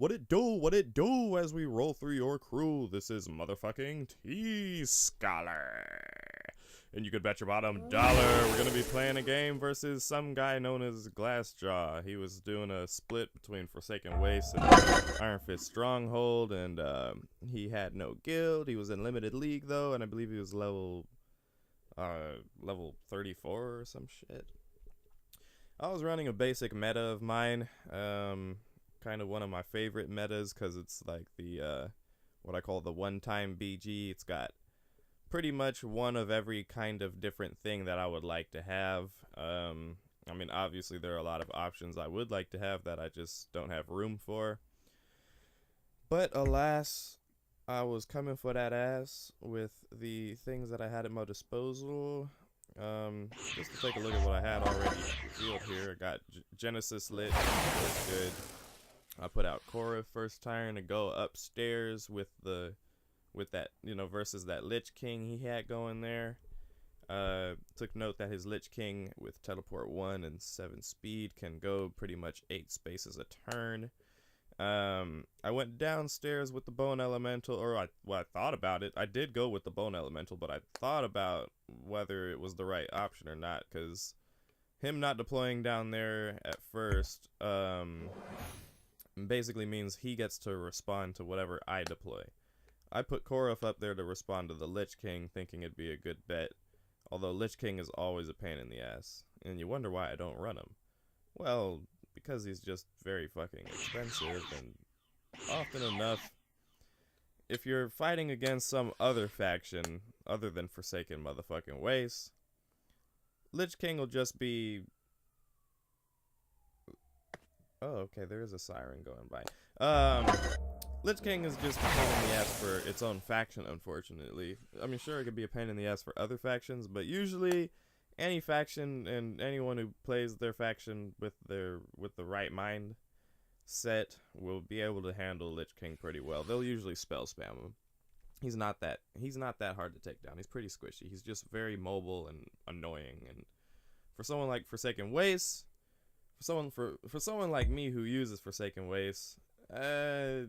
What it do? What it do as we roll through your crew? This is motherfucking TeaScholar. And you could bet your bottom dollar we're gonna be playing a game versus some guy known as Glassjaw. He was doing a split between Forsaken Waste and Iron Fist Stronghold, and he had no guild. He was in limited league though, and I believe he was level 34 or some shit. I was running a basic meta of mine, kind of one of my favorite metas because it's like the what I call the one-time BG. It's got pretty much one of every kind of different thing that I would like to have. I mean, obviously there are a lot of options I would like to have that I just don't have room for. But alas, I was coming for that ass with the things that I had at my disposal. Just to take a look at what I had already revealed here. I got Genesis lit, that's good. I put out Korra first turn to go upstairs with that, versus that Lich King he had going there. Took note that his Lich King with teleport 1 and 7 speed can go pretty much 8 spaces a turn. I went downstairs with the Bone Elemental, or I thought about it. I did go with the Bone Elemental, but I thought about whether it was the right option or not, because him not deploying down there at first basically means he gets to respond to whatever I deploy. I put Korra up there to respond to the Lich King, thinking it'd be a good bet, although Lich King is always a pain in the ass, and you wonder why I don't run him. Well, because he's just very fucking expensive, and often enough, if you're fighting against some other faction other than Forsaken motherfucking Waste, Lich King will just be... Oh, okay, there is a siren going by. Lich King is just a pain in the ass for its own faction, unfortunately. I mean, sure, it could be a pain in the ass for other factions, but usually any faction and anyone who plays their faction with the right mind set will be able to handle Lich King pretty well. They'll usually spell spam him. He's not that hard to take down. He's pretty squishy. He's just very mobile and annoying. And for someone like Forsaken Waste, for someone like me who uses Forsaken Waste, the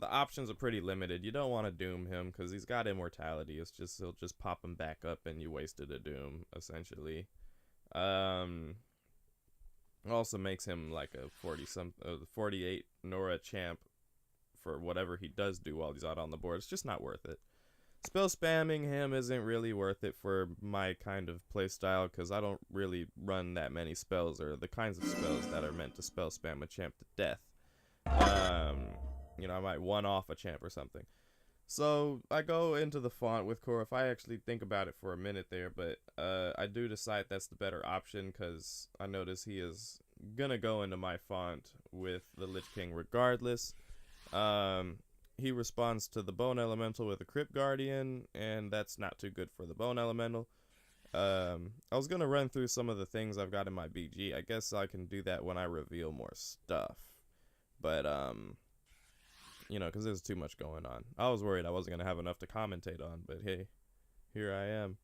options are pretty limited. You don't want to doom him because he's got immortality. It's just he'll just pop him back up and you wasted a doom essentially. Also makes him like a 48 Nora champ for whatever he does do while he's out on the board. It's just not worth it. Spell spamming him isn't really worth it for my kind of playstyle because I don't really run that many spells or the kinds of spells that are meant to spell spam a champ to death. I might one-off a champ or something. So I go into the font with Korra. If I actually think about it for a minute there, but I do decide that's the better option because I notice he is gonna go into my font with the Lich King regardless. He responds to the Bone Elemental with a Crypt Guardian, and that's not too good for the Bone Elemental. I was gonna run through some of the things I've got in my BG. I guess I can do that when I reveal more stuff. But because there's too much going on. I was worried I wasn't gonna have enough to commentate on, but hey, here I am.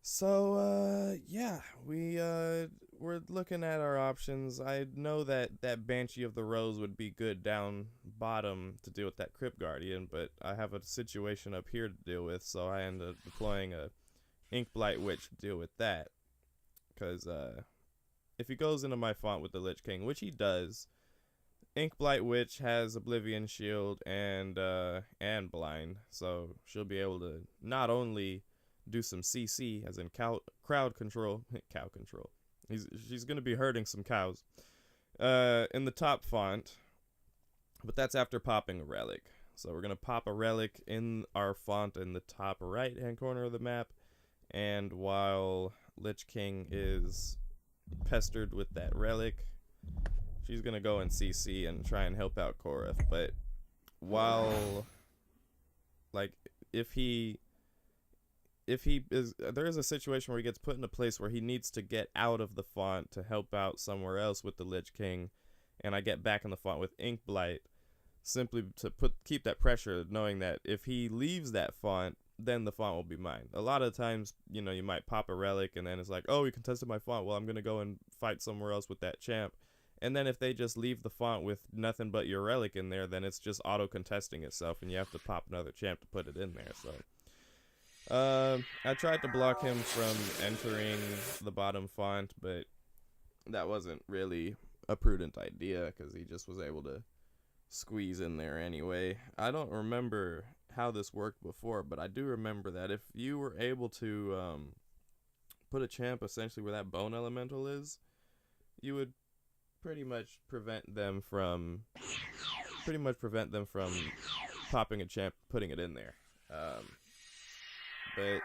So yeah, we're looking at our options. I know that Banshee of the Rose would be good down bottom to deal with that Crypt Guardian, but I have a situation up here to deal with, so I end up deploying a Inkblight Witch to deal with that. Because if he goes into my font with the Lich King, which he does, Inkblight Witch has Oblivion Shield and Blind, so she'll be able to not only do some CC, as in crowd control, cow control. She's gonna be hurting some cows in the top font, but that's after popping a relic. So we're gonna pop a relic in our font in the top right hand corner of the map, and while Lich King is pestered with that relic, she's gonna go in CC and try and help out Korra. But while, like, if there is a situation where he gets put in a place where he needs to get out of the font to help out somewhere else with the Lich King, and I get back in the font with Inkblight, simply to keep that pressure, knowing that if he leaves that font, then the font will be mine. A lot of times, you might pop a relic, and then it's like, oh, he contested my font. Well, I'm gonna go and fight somewhere else with that champ, And then if they just leave the font with nothing but your relic in there, then it's just auto contesting itself, and you have to pop another champ to put it in there. So I tried to block him from entering the bottom font, but that wasn't really a prudent idea because he just was able to squeeze in there anyway. I don't remember how this worked before, but I do remember that if you were able to put a champ essentially where that bone elemental is, you would pretty much prevent them from popping a champ, putting it in there. But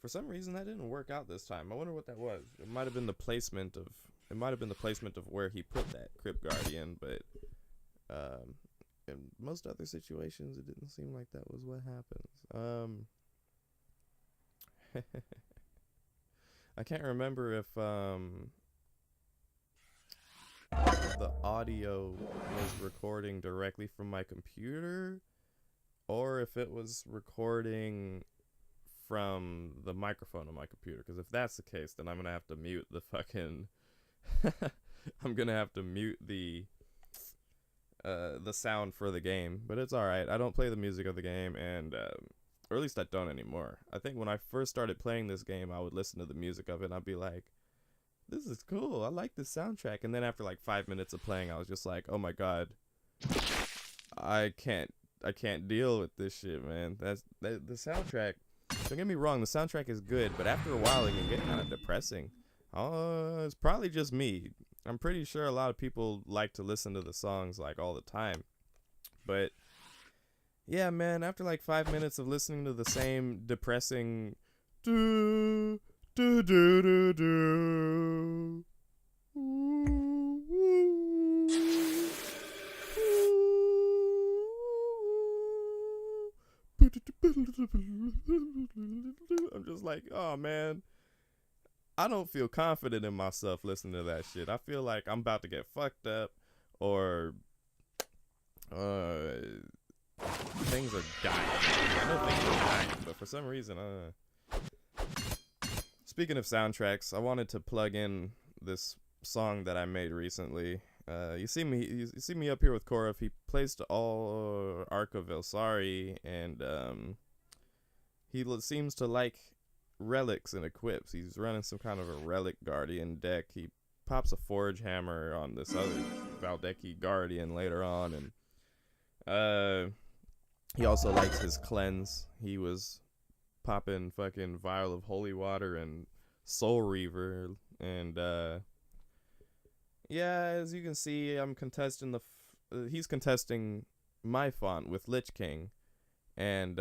for some reason that didn't work out this time. I wonder what that was. It might have been the placement of where he put that Crypt Guardian, but in most other situations it didn't seem like that was what happens. I can't remember if the audio was recording directly from my computer or if it was recording from the microphone on my computer, because if that's the case, then I'm gonna have to mute the fucking I'm gonna have to mute the sound for the game. But it's alright, I don't play the music of the game, and or at least I don't anymore. I think when I first started playing this game, I would listen to the music of it and I'd be like, this is cool, I like this soundtrack. And then after like 5 minutes of playing, I was just like, oh my god, I can't deal with this shit, man. The soundtrack, don't get me wrong, the soundtrack is good, but after a while it can get kind of depressing. It's probably just me. I'm pretty sure a lot of people like to listen to the songs like all the time. But yeah, man, after like 5 minutes of listening to the same depressing do do do do do, I'm just like, oh man, I don't feel confident in myself listening to that shit. I feel like I'm about to get fucked up, or things are dying. I know things are dying, but for some reason, Speaking of soundtracks, I wanted to plug in this song that I made recently. You see me up here with Korov. He plays to all Arc of Elsari, and he seems to like relics and equips. He's running some kind of a relic guardian deck. He pops a forge hammer on this other Valdeki guardian later on, and he also likes his cleanse. He was popping fucking vial of holy water and soul reaver, and yeah, as you can see, I'm contesting he's contesting my font with Lich King, and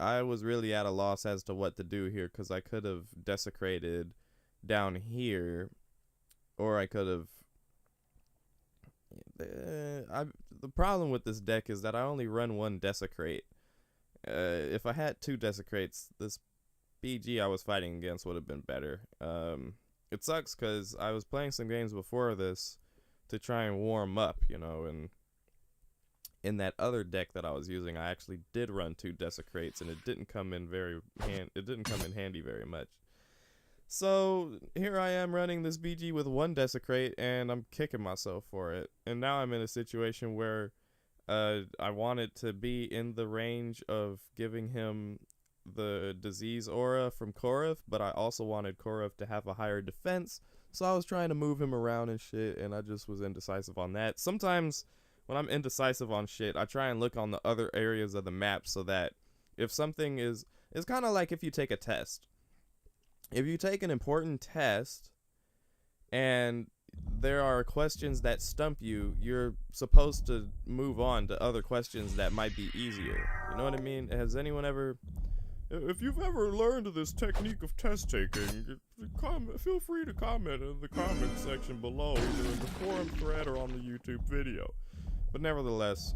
I was really at a loss as to what to do here, because I could have desecrated down here, or I could have the problem with this deck is that I only run one desecrate. If I had two desecrates, this BG I was fighting against would have been better. It sucks because I was playing some games before this to try and warm up, you know, and in that other deck that I was using, I actually did run two desecrates, and it didn't come in handy very much. So here I am running this BG with one desecrate, and I'm kicking myself for it. And now I'm in a situation where I want it to be in the range of giving him the disease aura from Korov, but I also wanted Korov to have a higher defense, so I was trying to move him around and shit, and I just was indecisive on that. Sometimes when I'm indecisive on shit, I try and look on the other areas of the map, so that if something is, it's kind of like if you take a test. If you take an important test and there are questions that stump you, you're supposed to move on to other questions that might be easier. You know what I mean? Has anyone ever, if you've ever learned this technique of test taking, feel free to comment in the comment section below, either in the forum thread or on the YouTube video. But nevertheless,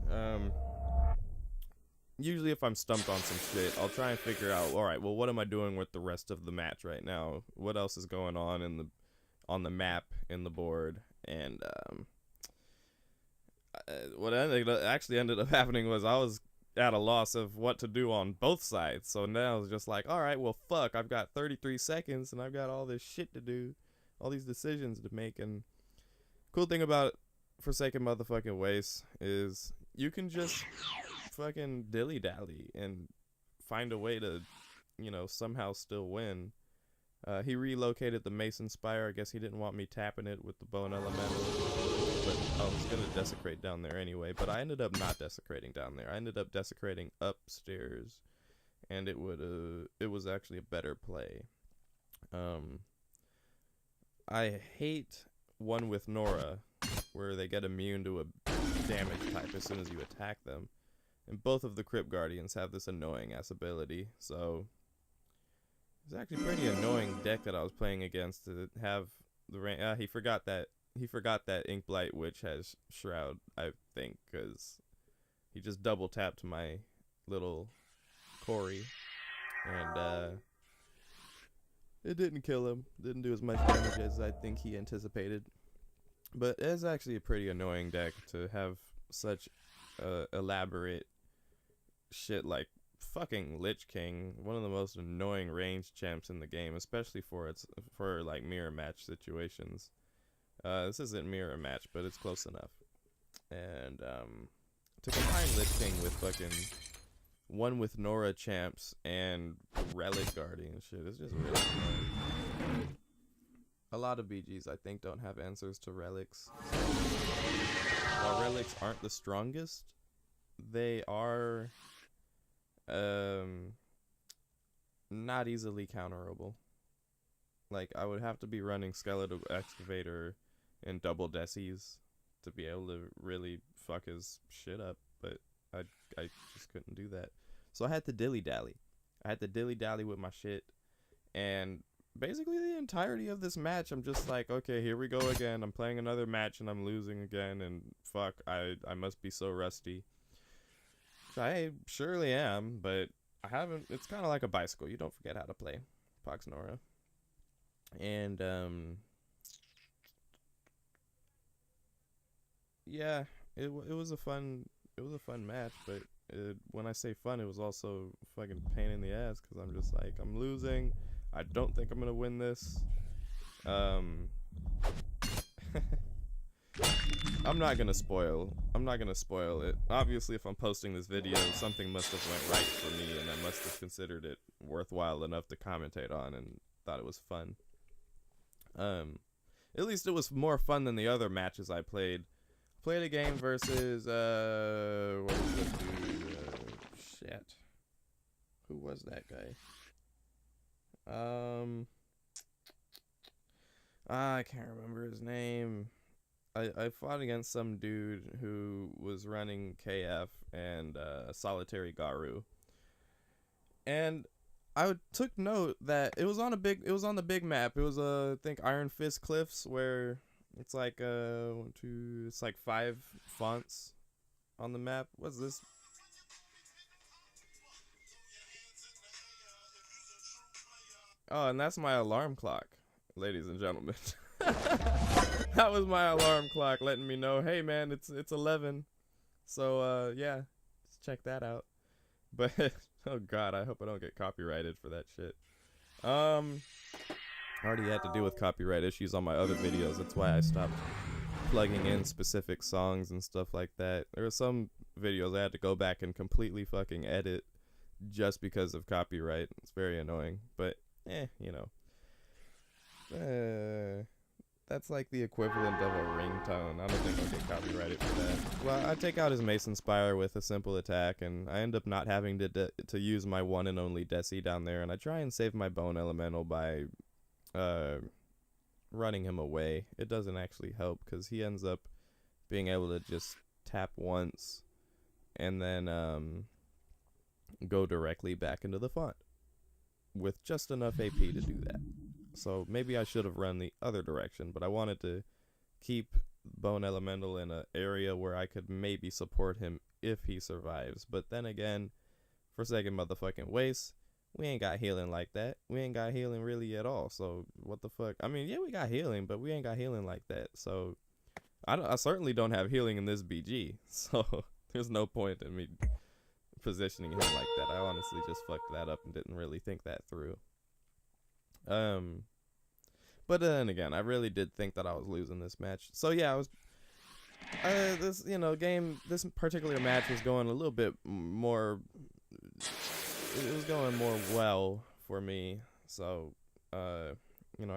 usually if I'm stumped on some shit, I'll try and figure out, alright, well, what am I doing with the rest of the match right now? What else is going on on the map, in the board? And what actually ended up happening was I was at a loss of what to do on both sides. So now I was just like, alright, well, fuck, I've got 33 seconds and I've got all this shit to do, all these decisions to make, and Cool thing about Forsaken Motherfucking Waste is you can just fucking dilly dally and find a way to, somehow still win. He relocated the Mason Spire. I guess he didn't want me tapping it with the Bone Elemental, but I was gonna desecrate down there anyway. But I ended up not desecrating down there. I ended up desecrating upstairs, and it was actually a better play. I hate one with Nora, where they get immune to a damage type as soon as you attack them. And both of the Crypt Guardians have this annoying ass ability, so it's actually pretty annoying deck that I was playing against to have the rank. He forgot that Inkblight Witch has Shroud, I think, because he just double tapped my little Cory, and it didn't kill him. Didn't do as much damage as I think he anticipated. But it's actually a pretty annoying deck to have such elaborate shit like fucking Lich King, one of the most annoying ranged champs in the game, especially for like mirror match situations. This isn't mirror match, but it's close enough. And to combine Lich King with fucking one with Nora champs and Relic Guardian shit, it's just really annoying. A lot of BGs, I think, don't have answers to relics. While relics aren't the strongest, they are not easily counterable. Like, I would have to be running Skeletal Excavator and double Decies to be able to really fuck his shit up, but I just couldn't do that. So I had to dilly-dally. I had to dilly-dally with my shit, and basically the entirety of this match, I'm just like, okay, here we go again. I'm playing another match and I'm losing again, and fuck, I must be so rusty. I surely am, but I haven't. It's kind of like a bicycle. You don't forget how to play Pox Nora. And yeah, it was a fun match, but when I say fun, it was also a fucking pain in the ass, because I'm just like, I'm losing. I don't think I'm gonna win this. I'm not gonna spoil it. Obviously, if I'm posting this video, something must have went right for me, and I must have considered it worthwhile enough to commentate on and thought it was fun. At least it was more fun than the other matches I played. Played a game versus what was that dude? Shit. Who was that guy? I can't remember his name. I fought against some dude who was running KF and Solitary Garu. And I took note that it was on the big map. It was I think Iron Fist Cliffs, where it's like it's like 5 fonts on the map. What's this? Oh, and that's my alarm clock, ladies and gentlemen. That was my alarm clock letting me know, hey man, it's 11. So yeah, just check that out. But oh god, I hope I don't get copyrighted for that shit. I already had to deal with copyright issues on my other videos. That's why I stopped plugging in specific songs and stuff like that. There were some videos I had to go back and completely fucking edit just because of copyright. It's very annoying, but that's like the equivalent of a ringtone. I don't think I'll get copyrighted for that. Well, I take out his Mason Spire with a simple attack, and I end up not having to use my one and only Desi down there, and I try and save my Bone Elemental by running him away. It doesn't actually help, because he ends up being able to just tap once and then go directly back into the font with just enough AP to do that. So maybe I should have run the other direction, but I wanted to keep Bone Elemental in an area where I could maybe support him if he survives. But then again, Forsaken Motherfucking Waste, we ain't got healing like that. We ain't got healing really at all. So what the fuck? I mean, yeah, we got healing, but we ain't got healing like that. So I certainly don't have healing in this BG. So there's no point in me positioning him like that. I honestly just fucked that up and didn't really think that through. But But then again, I really did think that I was losing this match. So yeah, I was. This this particular match was going a little bit more. It was going more well for me. So, I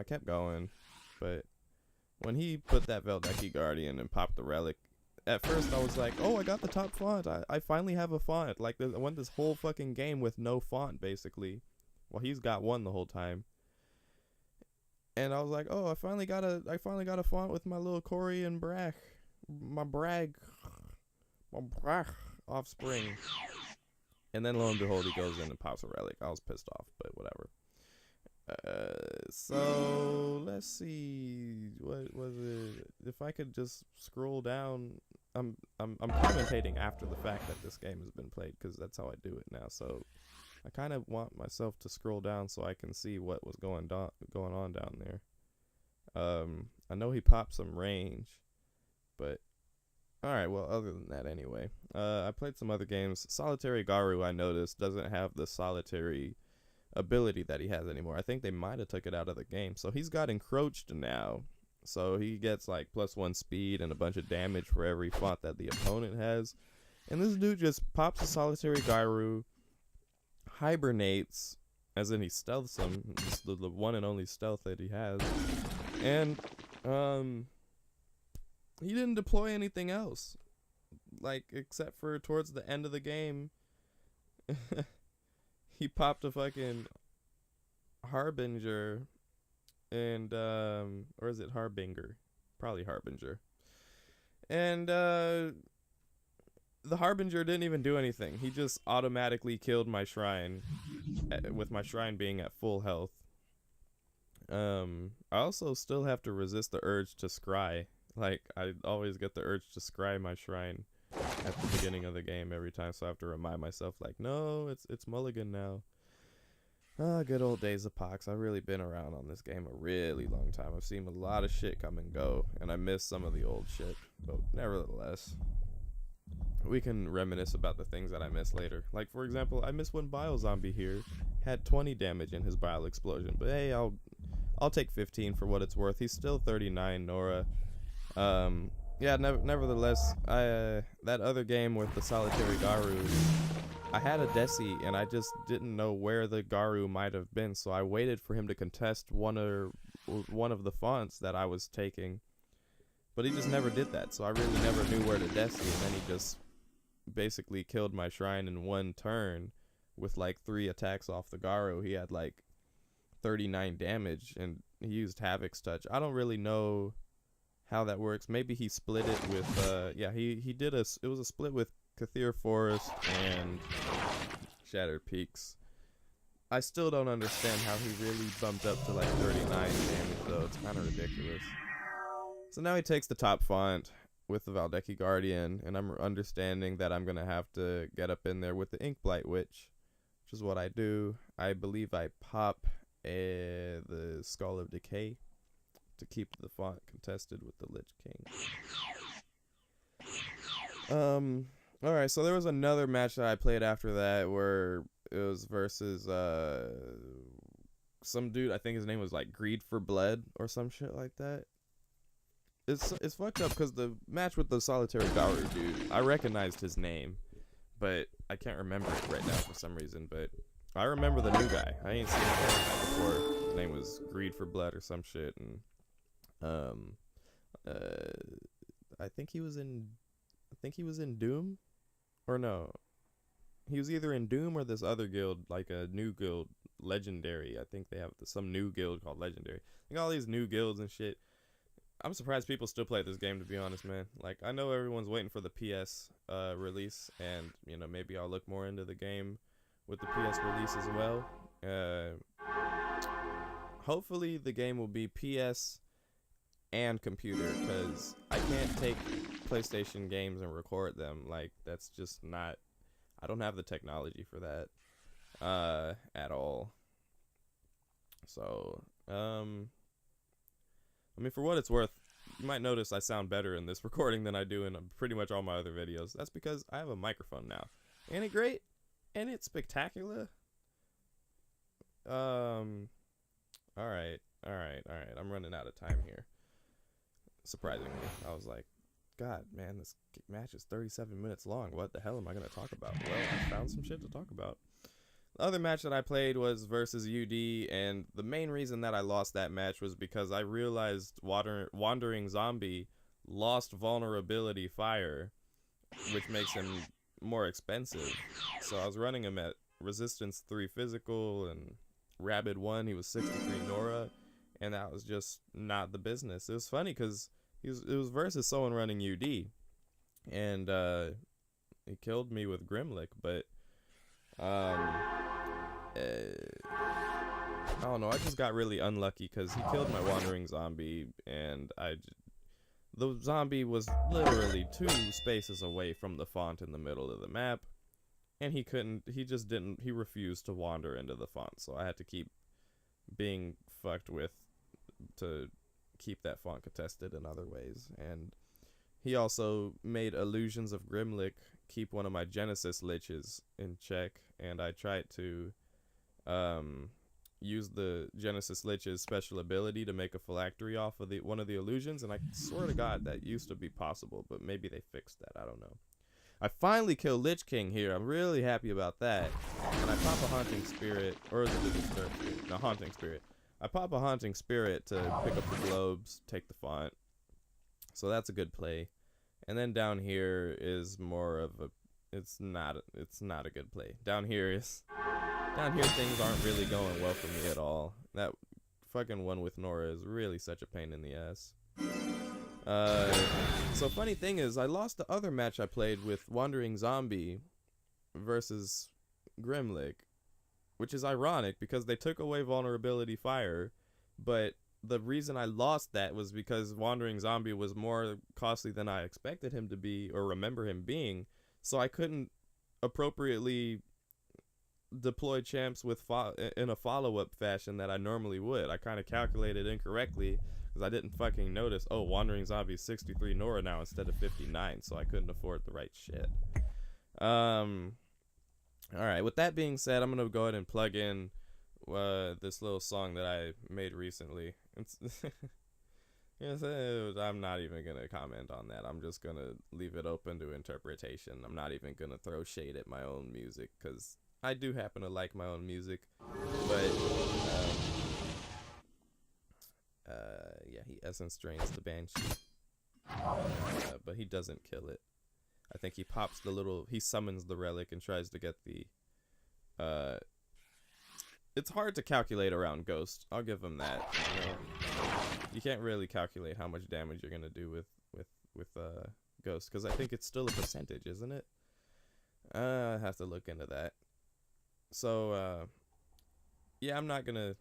kept going, but when he put that Valdeki Guardian and popped the relic, at first I was like, oh, I got the top font. I finally have a font. Like, I went this whole fucking game with no font, basically. Well, he's got one the whole time. And I was like, oh, I finally got a font with my little Cory and my brag offspring. And then lo and behold, he goes in and pops a relic. I was pissed off, but whatever. So let's see, what was it? If I could just scroll down, I'm commentating after the fact that this game has been played, because that's how I do it now. So I kind of want myself to scroll down so I can see what was going on down there. I know he popped some range, but alright, well, other than that anyway. I played some other games. Solitary Garu, I noticed, doesn't have the solitary ability that he has anymore. I think they might have took it out of the game. So he's got encroached now. So he gets like +1 speed and a bunch of damage for every font that the opponent has. And this dude just pops a Solitary Garu, hibernates, as in he stealths him. It's the one and only stealth that he has. And he didn't deploy anything else, like, except for towards the end of the game. He popped a fucking Harbinger, and or is it Harbinger? Probably Harbinger. And the Harbinger didn't even do anything. He just automatically killed my shrine, with my shrine being at full health. I also still have to resist the urge to scry. Like, I always get the urge to scry my shrine at the beginning of the game every time, so I have to remind myself, like, no, it's mulligan now. Good old days of Pox. I've really been around on this game a really long time. I've seen a lot of shit come and go, and I miss some of the old shit. But nevertheless, we can reminisce about the things that I miss later. Like, for example, I miss when Bile Zombie here had 20 damage in his Bile Explosion. But hey, I'll take 15 for what it's worth. He's still 39, Nora. Yeah, nevertheless, that other game with the Solitary Garu, I had a Desi, and I just didn't know where the Garu might have been, so I waited for him to contest one of the fonts that I was taking, but he just never did that, so I really never knew where to Desi, and then he just basically killed my shrine in one turn with like 3 attacks off the Garu. He had like 39 damage, and he used Havoc's Touch. I don't really know how that works. Maybe he split it with yeah, he did it was a split with Kathir Forest and Shattered Peaks. I still don't understand how he really bumped up to like 39 damage though. It's kind of ridiculous. So now he takes the top font with the Valdeki Guardian, and I'm understanding that I'm gonna have to get up in there with the Inkblight Witch, which is what I do. I believe I pop the Skull of Decay to keep the font contested with the Lich King. Alright, so there was another match that I played after that where it was versus some dude. I think his name was like Greed for Blood or some shit like that. It's fucked up because the match with the Solitary Garu dude, I recognized his name, but I can't remember it right now for some reason. But I remember the new guy. I ain't seen him before. His name was Greed for Blood or some shit, and I think he was in Doom, or no, he was either in Doom or this other guild, like a new guild, Legendary. I think they have some new guild called Legendary. Like all these new guilds and shit. I'm surprised people still play this game, to be honest, man. Like, I know everyone's waiting for the PS release, and maybe I'll look more into the game with the PS release as well. Hopefully the game will be PS and computer, because I can't take PlayStation games and record them. Like, that's just not, I don't have the technology for that at all. So I mean, for what it's worth, you might notice I sound better in this recording than I do in pretty much all my other videos. That's because I have a microphone now. Ain't it great? Ain't it spectacular? Alright. All right. I'm running out of time here. Surprisingly, I was like, God, man, this match is 37 minutes long. What the hell am I going to talk about? Well, I found some shit to talk about. The other match that I played was versus UD, and the main reason that I lost that match was because I realized Wandering Zombie lost vulnerability fire, which makes him more expensive. So I was running him at resistance 3 physical and rabid 1. He was 63 Nora, and that was just not the business. It was funny because it was versus someone running UD, and he killed me with Grimlick, but I don't know, I just got really unlucky because he killed my Wandering Zombie, and the zombie was literally 2 spaces away from the font in the middle of the map, and he refused to wander into the font, so I had to keep being fucked with to keep that font contested in other ways. And he also made illusions of Grimlick keep one of my Genesis liches in check, and I tried to use the Genesis lich's special ability to make a phylactery off of one of the illusions, and I swear to God that used to be possible, but maybe they fixed that, I don't know. I finally killed Lich King here. I'm really happy about that. And I pop a Haunting Spirit, or is it the Disturb Spirit? No, Haunting Spirit. I pop a Haunting Spirit to pick up the globes, take the font. So that's a good play. And then down here is more of a, it's not a good play. Down here things aren't really going well for me at all. That fucking one with Nora is really such a pain in the ass. So funny thing is, I lost the other match I played with Wandering Zombie versus Grimlick, which is ironic because they took away vulnerability fire, but the reason I lost that was because Wandering Zombie was more costly than I expected him to be or remember him being, so I couldn't appropriately deploy champs in a follow-up fashion that I normally would. I kind of calculated incorrectly because I didn't fucking notice, oh, Wandering Zombie 63 Nora now instead of 59, so I couldn't afford the right shit. Alright, with that being said, I'm gonna go ahead and plug in this little song that I made recently. I'm not even gonna comment on that. I'm just gonna leave it open to interpretation. I'm not even gonna throw shade at my own music, because I do happen to like my own music, but yeah, he essence drains the Banshee, but he doesn't kill it. I think he summons the relic and tries to get the, it's hard to calculate around Ghost, I'll give him that, you know? You can't really calculate how much damage you're gonna do with Ghost, because I think it's still a percentage, isn't it? I have to look into that. So, yeah, I'm not gonna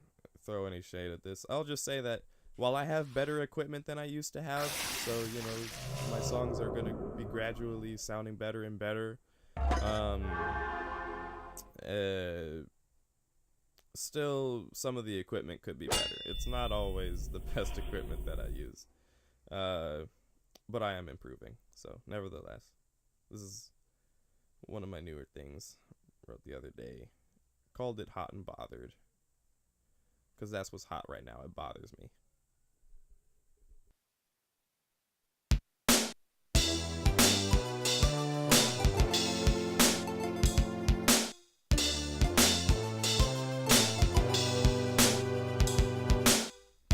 throw any shade at this. I'll just say that while I have better equipment than I used to have, so, you know, my songs are gonna be gradually sounding better and better, still, some of the equipment could be better. It's not always the best equipment that I use, but I am improving, so, nevertheless, this is one of my newer things I wrote the other day. Called it Hot and Bothered, because that's what's hot right now. It bothers me.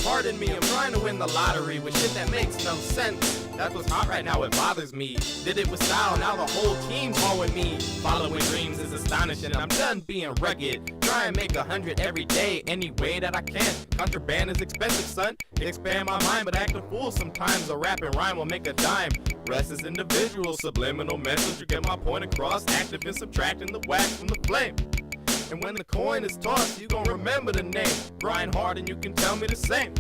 Pardon me, I'm trying to win the lottery with shit that makes no sense. That's what's hot right now, it bothers me. Did it with style, now the whole team's following me. Following dreams is astonishing, I'm done being rugged. Try and make 100 every day, any way that I can. Contraband is expensive, son. Expand my mind, but act a fool sometimes. A rap and rhyme will make a dime. Rest is individual, subliminal message to get my point across. Active in subtracting the wax from the flame. And when the coin is tossed, you gon' remember the name. Grind hard and you can tell me the same.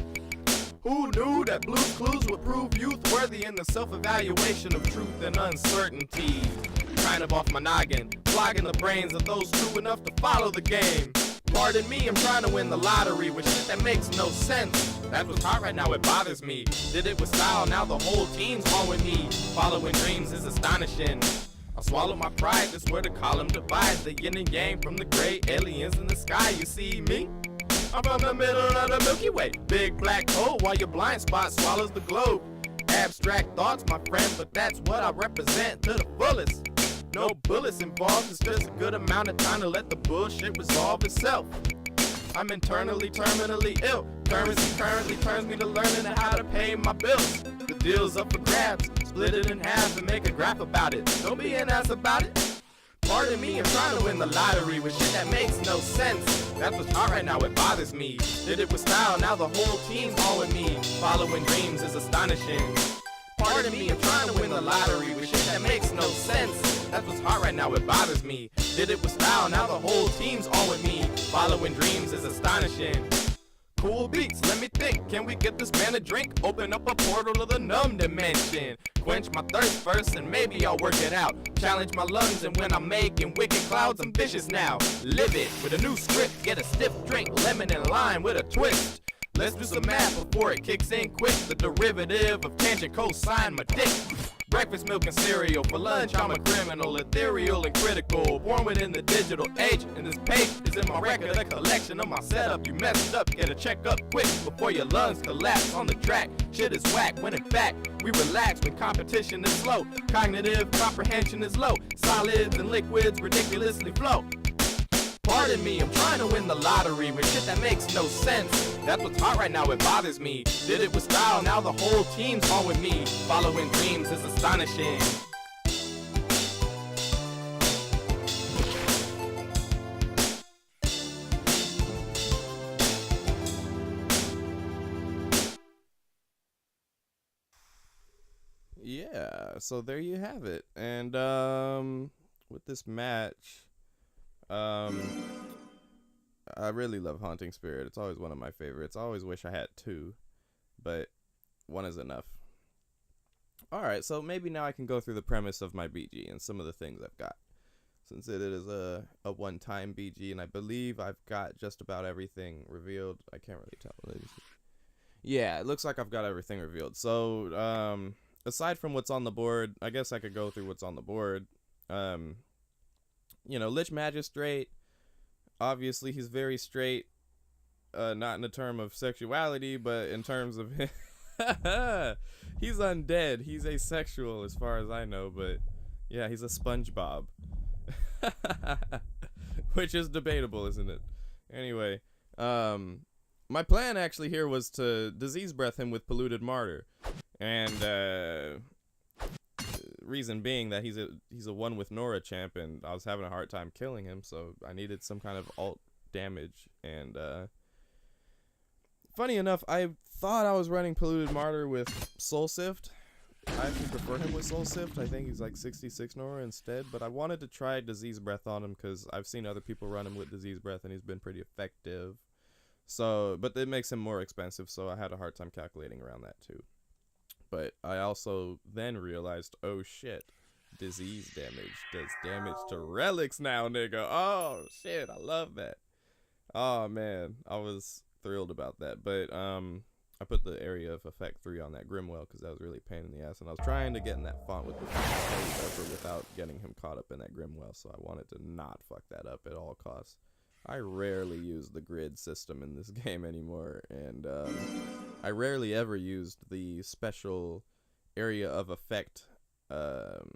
Who knew that Blue's Clues would prove youth worthy in the self-evaluation of truth and uncertainty? Kind of off my noggin, flogging the brains of those true enough to follow the game. Pardon me, I'm trying to win the lottery with shit that makes no sense. That's what's hot right now, it bothers me. Did it with style, now the whole team's following me. Following dreams is astonishing. I swallow my pride, that's where the column divides the yin and yang from the gray aliens in the sky. You see me? I'm from the middle of the Milky Way. Big black hole while your blind spot swallows the globe. Abstract thoughts, my friend, but that's what I represent to the fullest. No bullets involved, it's just a good amount of time to let the bullshit resolve itself. I'm internally, terminally ill. Currency currently turns me to learning how to pay my bills. The deal's up for grabs, split it in half and make a graph about it. Don't be an ass about it. Pardon me, I'm trying to win the lottery with shit that makes no sense. That's what's hot right now, it bothers me. Did it with style, now the whole team's all with me. Following dreams is astonishing. Pardon me, I'm trying to win the lottery with shit that makes no sense. That's what's hot right now, it bothers me. Did it with style, now the whole team's all with me. Following dreams is astonishing. Cool beats, let me think, can we get this man a drink? Open up a portal to the numb dimension. Quench my thirst first and maybe I'll work it out. Challenge my lungs and when I'm making wicked clouds, I'm vicious now. Live it with a new script, get a stiff drink, lemon and lime with a twist. Let's do some math before it kicks in quick. The derivative of tangent cosine my dick. Breakfast, milk, and cereal. For lunch, I'm a criminal, ethereal and critical. Born within the digital age, and this page is in my record, a collection of my setup. You messed up, get a checkup quick before your lungs collapse on the track. Shit is whack, when in fact, we relax when competition is slow. Cognitive comprehension is low. Solids and liquids ridiculously flow. Pardon me, I'm trying to win the lottery with shit that makes no sense. That's what's hot right now, it bothers me. Did it with style, now the whole team's on with me. Following dreams is astonishing. Yeah, so there you have it. And with this match, I really love Haunting Spirit. It's always one of my favorites. I always wish I had two, but one is enough. Alright, so maybe now I can go through the premise of my BG and some of the things I've got. Since it is a one-time BG, and I believe I've got just about everything revealed. I can't really tell. Yeah, it looks like I've got everything revealed. So, aside from what's on the board, I guess I could go through what's on the board. You know, Lich Magistrate, obviously he's very straight, not in the term of sexuality, but in terms of he's undead, he's asexual as far as I know, but yeah, he's a SpongeBob. Which is debatable, isn't it? Anyway, my plan actually here was to disease breath him with Polluted Martyr, and reason being that he's a one with Nora champ, and I was having a hard time killing him, so I needed some kind of alt damage. And funny enough, I thought I was running Polluted Martyr with Soul Sift. I actually prefer him with Soul Sift. I think he's like 66 Nora instead, but I wanted to try Disease Breath on him because I've seen other people run him with Disease Breath and he's been pretty effective. So, but it makes him more expensive, so I had a hard time calculating around that too. But I also then realized, oh shit, disease damage does damage to relics now, nigga. Oh shit, I love that. Oh man, I was thrilled about that. But I put the area of effect 3 on that Grimwell because that was really a pain in the ass, and I was trying to get in that font with the without getting him caught up in that Grimwell, so I wanted to not fuck that up at all costs. I rarely use the grid system in this game anymore, and I rarely ever used the special area of effect counter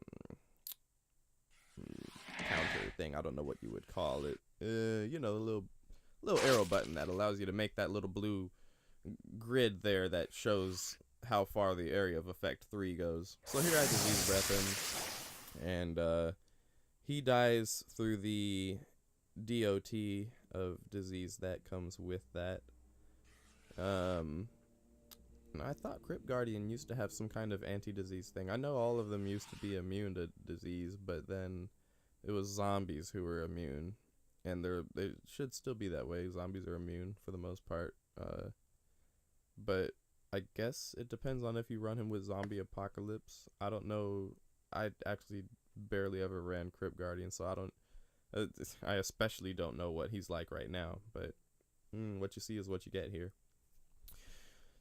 thing. I don't know what you would call it. You know, the little arrow button that allows you to make that little blue grid there that shows how far the area of effect 3 goes. So here I disease breath him, and he dies through the DOT of disease that comes with that. And I thought Crypt Guardian used to have some kind of anti-disease thing. I know all of them used to be immune to disease, but then it was zombies who were immune, and they should still be that way. Zombies are immune for the most part. But I guess it depends on if you run him with Zombie Apocalypse. I don't know. I actually barely ever ran Crypt Guardian, so I especially don't know what he's like right now, but what you see is what you get here.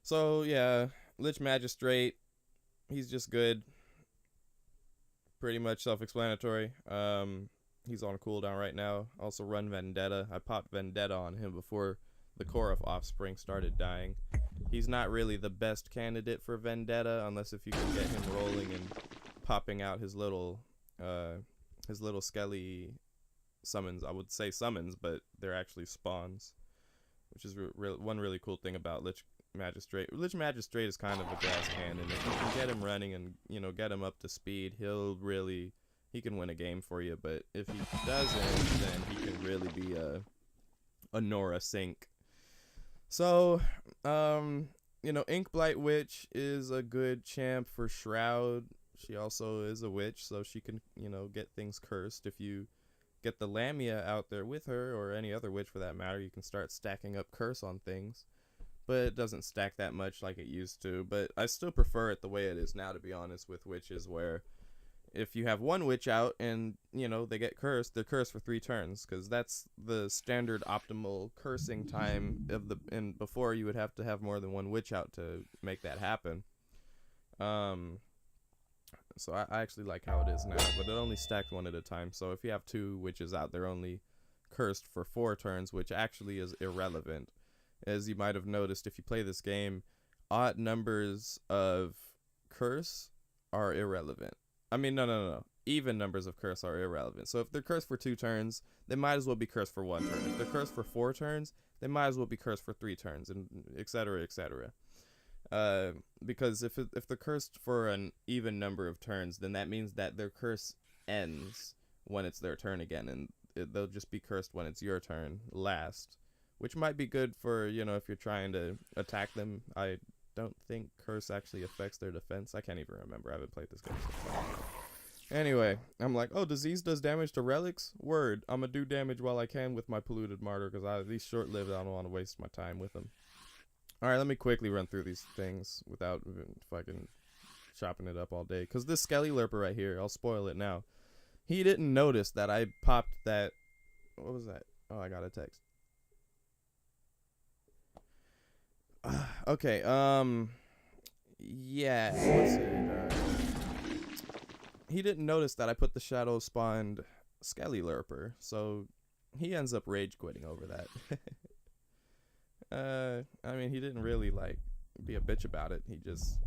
So yeah, Lich Magistrate, he's just good. Pretty much self-explanatory. He's on cooldown right now. Also run Vendetta. I popped Vendetta on him before the Korra offspring started dying. He's not really the best candidate for Vendetta unless if you can get him rolling and popping out his little skelly summons. I would say summons, but they're actually spawns, which is one really cool thing about Lich Magistrate. Lich Magistrate is kind of a grass cannon. If you can get him running and, you know, get him up to speed, he can win a game for you. But if he doesn't, then he can really be a Nora sink. So, you know, Inkblight Witch is a good champ for Shroud. She also is a witch, so she can, you know, get things cursed. If you get the Lamia out there with her, or any other witch for that matter, you can start stacking up curse on things. But it doesn't stack that much like it used to. But I still prefer it the way it is now, to be honest, with witches, where if you have one witch out and, you know, they get cursed, they're cursed for 3 turns, because that's the standard optimal cursing time and before you would have to have more than one witch out to make that happen. So I actually like how it is now, but it only stacks 1 at a time. So if you have 2 witches out, they're only cursed for 4 turns, which actually is irrelevant. As you might have noticed, if you play this game, odd numbers of curse are irrelevant. I mean, no. Even numbers of curse are irrelevant. So if they're cursed for 2 turns, they might as well be cursed for 1 turn. If they're cursed for 4 turns, they might as well be cursed for 3 turns, and etc., etc. Because if they're cursed for an even number of turns, then that means that their curse ends when it's their turn again, and they'll just be cursed when it's your turn last, which might be good for, you know, if you're trying to attack them. I don't think curse actually affects their defense. I can't even remember. I haven't played this game so far. Anyway, I'm like, oh, disease does damage to relics? Word. I'm gonna do damage while I can with my polluted martyr, because these short-lived, I don't want to waste my time with them. Alright, let me quickly run through these things without fucking chopping it up all day. Because this Skelly Lurper right here, I'll spoil it now. He didn't notice that I popped that... What was that? Oh, I got a text. Okay, yeah, what's it? He didn't notice that I put the Shadow Spawned Skelly Lurper, so he ends up rage quitting over that. I mean, he didn't really, like, be a bitch about it. He just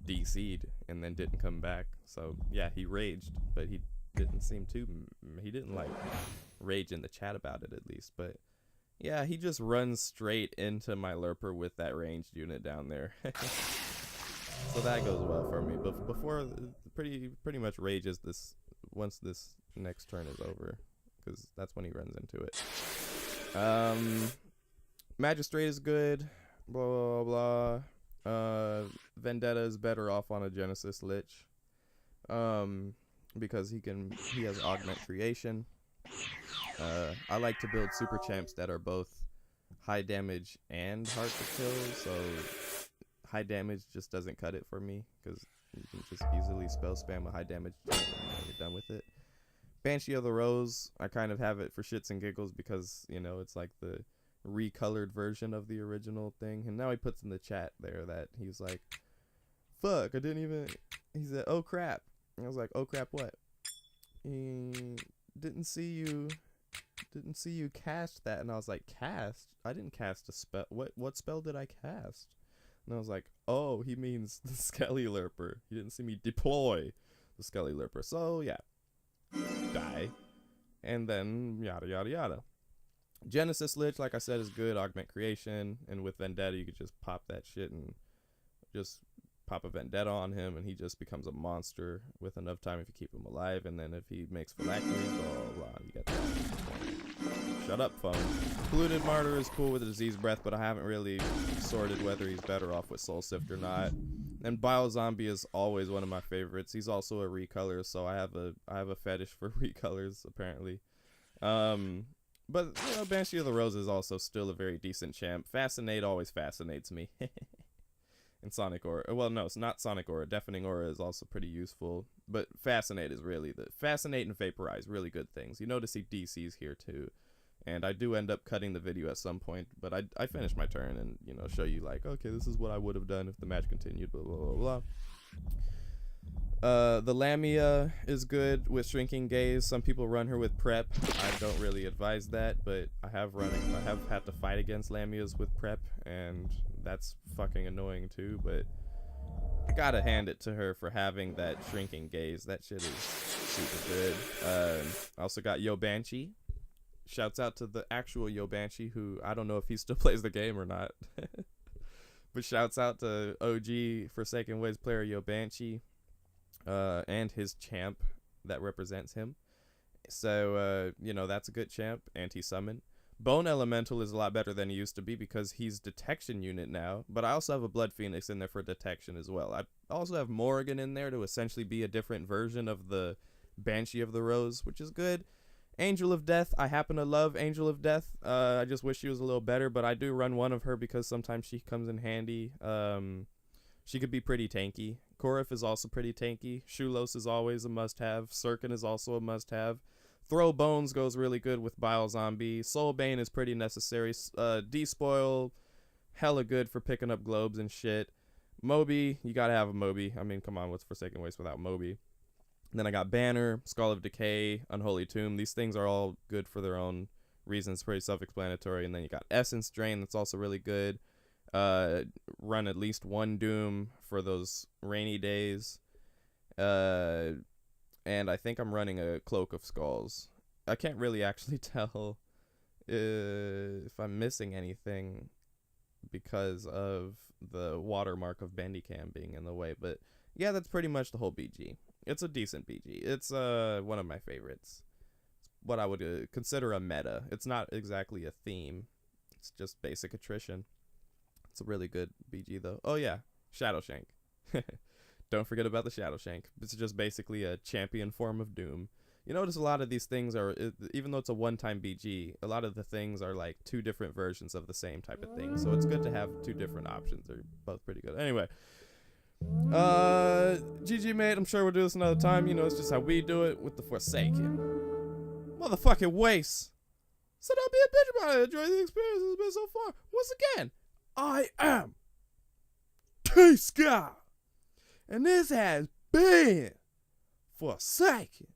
DC'd and then didn't come back. So, yeah, he raged, but he didn't seem to, he didn't, like, rage in the chat about it, at least. But, yeah, he just runs straight into my Lurper with that ranged unit down there. So that goes well for me. But before, pretty much rages once this next turn is over, because that's when he runs into it. Magistrate is good, blah blah blah. Vendetta is better off on a Genesis Lich, because he has augment creation. I like to build super champs that are both high damage and hard to kill, so high damage just doesn't cut it for me, because you can just easily spell spam a high damage champ and you're done with it. Banshee of the Rose, I kind of have it for shits and giggles because, you know, it's like the recolored version of the original thing. And now he puts in the chat there that he's like, fuck, he said, oh crap. And I was like, oh crap what? Didn't see you cast that. And I was like, cast? I didn't cast a spell. What spell did I cast? And I was like, oh, he means the Skelly Lurper. He didn't see me deploy the Skelly Lurper. So yeah, die. And then yada yada yada. Genesis Lich, like I said, is good. Augment creation, and with Vendetta you could just pop that shit and just pop a Vendetta on him, and he just becomes a monster with enough time if you keep him alive. And then if he makes phylacteries, blah blah, you get that. Shut up, phone. Polluted Martyr is cool with Disease Breath, but I haven't really sorted whether he's better off with Soul Sift or not. And Bile Zombie is always one of my favorites. He's also a recolor, so I have a fetish for recolors apparently. But, you know, Banshee of the Rose is also still a very decent champ. Fascinate always fascinates me. And Sonic Aura. Well, no, it's not Sonic Aura. Deafening Aura is also pretty useful. But Fascinate is really Fascinate and Vaporize, really good things. You notice he DCs here, too. And I do end up cutting the video at some point. But I finish my turn and, you know, show you, like, okay, this is what I would have done if the match continued, blah, blah, blah, blah. The Lamia is good with Shrinking Gaze. Some people run her with Prep. I don't really advise that, but I have had to fight against Lamias with Prep, and that's fucking annoying too, but I gotta hand it to her for having that Shrinking Gaze. That shit is super good. I also got Yo Banshee. Shouts out to the actual Yo Banshee, who I don't know if he still plays the game or not. But shouts out to OG Forsaken Ways player Yo Banshee, and his champ that represents him. So, that's a good champ, anti-summon. Bone Elemental is a lot better than he used to be because he's detection unit now, but I also have a Blood Phoenix in there for detection as well. I also have Morrigan in there to essentially be a different version of the Banshee of the Rose, which is good. Angel of Death, I happen to love Angel of Death. I just wish she was a little better, but I do run one of her because sometimes she comes in handy. She could be pretty tanky. Korif is also pretty tanky. Shulos is always a must-have. Sirkin is also a must-have. Throw Bones goes really good with Bile Zombie. Soulbane is pretty necessary. Despoil, hella good for picking up globes and shit. Moby, you gotta have a Moby. I mean, come on, what's Forsaken Waste without Moby? Then I got Banner, Skull of Decay, Unholy Tomb. These things are all good for their own reasons, pretty self-explanatory. And then you got Essence Drain, that's also really good. Run at least one Doom for those rainy days. And I think I'm running a Cloak of Skulls. I can't really actually tell if I'm missing anything because of the watermark of Bandicam being in the way. But yeah, that's pretty much the whole BG. It's a decent BG. It's one of my favorites. It's what I would consider a meta. It's not exactly a theme. It's just basic attrition. It's a really good BG though. Oh yeah, Shadowshank. Don't forget about the Shadowshank. It's just basically a champion form of Doom. You notice a lot of these things are, even though it's a one-time BG, a lot of the things are like two different versions of the same type of thing. So it's good to have two different options. They're both pretty good. Anyway. GG mate, I'm sure we'll do this another time. It's just how we do it with the Forsaken. Motherfucking waste. So don't be a bitch about it. Enjoy the experience. It's been so far. Once again, I am TeaScholar, and this has been Forsaken.